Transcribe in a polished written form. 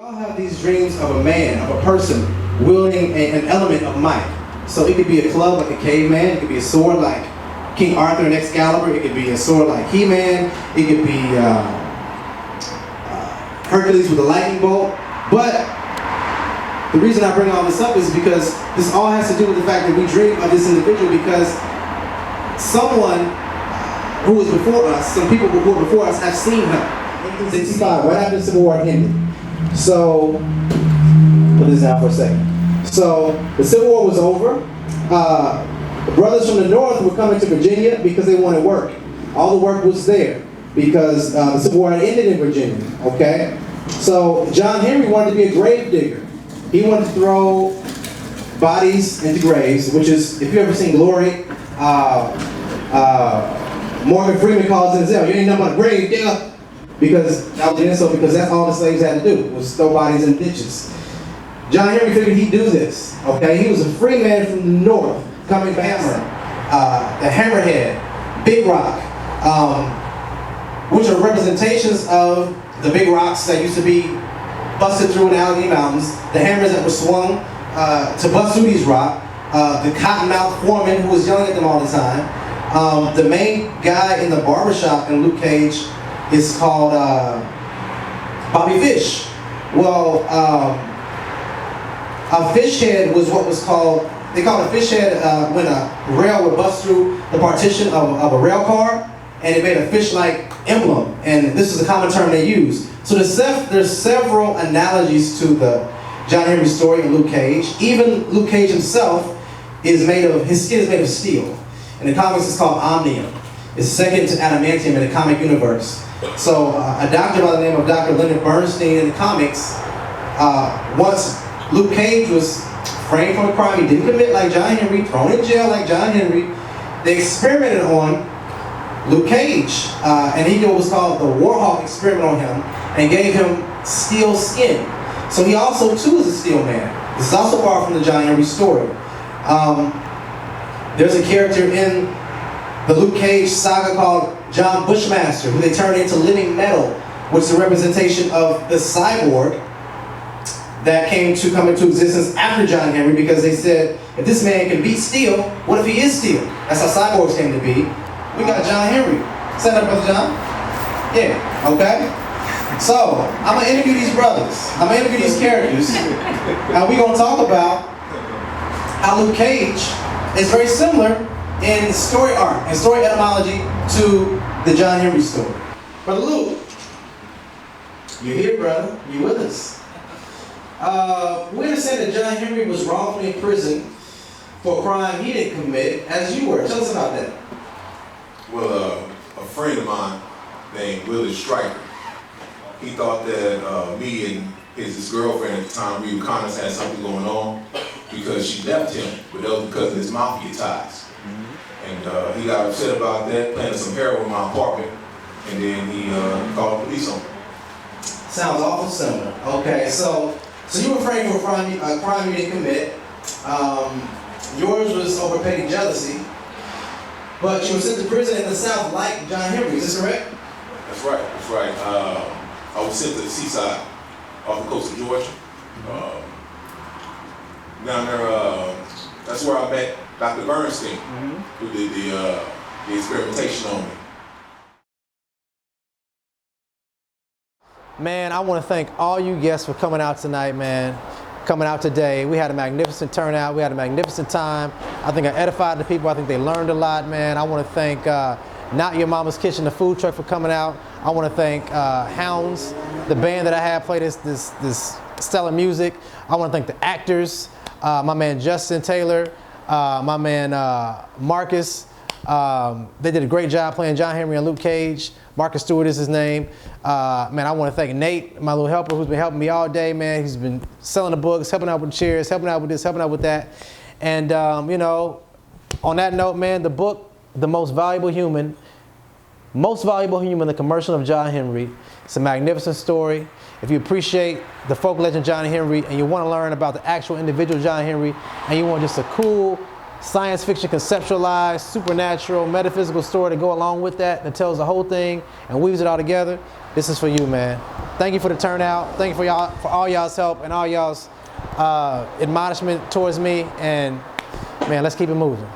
all have these dreams of a man, of a person, wielding an element of might. So it could be a club like a caveman, it could be a sword like King Arthur and Excalibur, it could be a sword like He-Man, it could be Hercules with a lightning bolt. But the reason I bring all this up is because this all has to do with the fact that we dream of this individual because someone who was before us, some people who were before us have seen her. 1865, what happened to the Civil War ended? So, put this down for a second. So, the Civil War was over. Brothers from the North were coming to Virginia because they wanted work. All the work was there because the Civil War had ended in Virginia, okay? So, John Henry wanted to be a grave digger. He wanted to throw bodies into graves, which is, if you've ever seen Glory, Morgan Freeman calls it himself, you ain't nothing but a grave digger. Because that's all the slaves had to do, was throw bodies in ditches. John Henry figured he'd do this, okay? He was a free man from the North, coming back, the Hammerhead, Big Rock, which are representations of the big rocks that used to be busted through in the Allegheny Mountains, the hammers that were swung to bust through these rocks, the cottonmouth foreman who was yelling at them all the time. The main guy in the barbershop in Luke Cage is called Bobby Fish. Well, a fish head was what was called, they called a fish head when a rail would bust through the partition of a rail car, and it made a fish-like emblem, and this is a common term they use. So there's several analogies to the John Henry story in Luke Cage. Even Luke Cage himself his skin is made of steel. In the comics it's called omnium. It's second to adamantium in the comic universe. So a doctor by the name of Dr. Leonard Bernstein in the comics, once Luke Cage was framed for a crime he didn't commit like John Henry, thrown in jail like John Henry, they experimented on Luke Cage, and he did what was called the Warhawk experiment on him, and gave him steel skin. So he also too is a steel man. This is also borrowed from the John Henry story. There's a character in the Luke Cage saga called John Bushmaster, who they turned into living metal, which is a representation of the cyborg that come into existence after John Henry, because they said, if this man can beat steel, what if he is steel? That's how cyborgs came to be. We got John Henry. Stand up, Brother John. Yeah, okay? So, I'm gonna interview these brothers. I'm gonna interview these characters. And we're gonna talk about how Luke Cage is very similar in story arc and story etymology to the John Henry story. Brother Luke, you're here, brother. You with us. We understand that John Henry was wrongfully imprisoned for a crime he didn't commit, as you were. Tell us about that. Well, a friend of mine named Willie Stryker, he thought that me and his girlfriend at the time, Rita Connors, had something going on because she left him, but that was because of his mafia ties. And he got upset about that, planted some heroin in my apartment, and then he called the police on me. Sounds awful similar. Okay, so you were framed for a crime you didn't commit. Yours was over petty jealousy, but you were sent to prison in the South like John Henry. Is this correct? That's right. That's right. I was sent to the seaside off the coast of Georgia. Down there, that's where I met Dr. Bernstein, who did the experimentation on me. Man, I want to thank all you guests for coming out tonight, man. Coming out today. We had a magnificent turnout. We had a magnificent time. I think I edified the people. I think they learned a lot, man. I want to thank Not Your Mama's Kitchen, the food truck, for coming out. I want to thank Hounds, the band that I had play this stellar music. I want to thank the actors, my man Justin Taylor, my man Marcus. They did a great job playing John Henry and Luke Cage. Marcus Stewart is his name. Man, I want to thank Nate, my little helper, who's been helping me all day, man. He's been selling the books, helping out with chairs, helping out with this, helping out with that. And, you know, on that note, man, the book, The Most Valuable Human, The Commercial of John Henry. It's a magnificent story. If you appreciate the folk legend John Henry and you want to learn about the actual individual John Henry and you want just a cool science fiction conceptualized, supernatural, metaphysical story to go along with that tells the whole thing and weaves it all together, this is for you, man. Thank you for the turnout. Thank you for all y'all's help and all y'all's admonishment towards me. And man, let's keep it moving.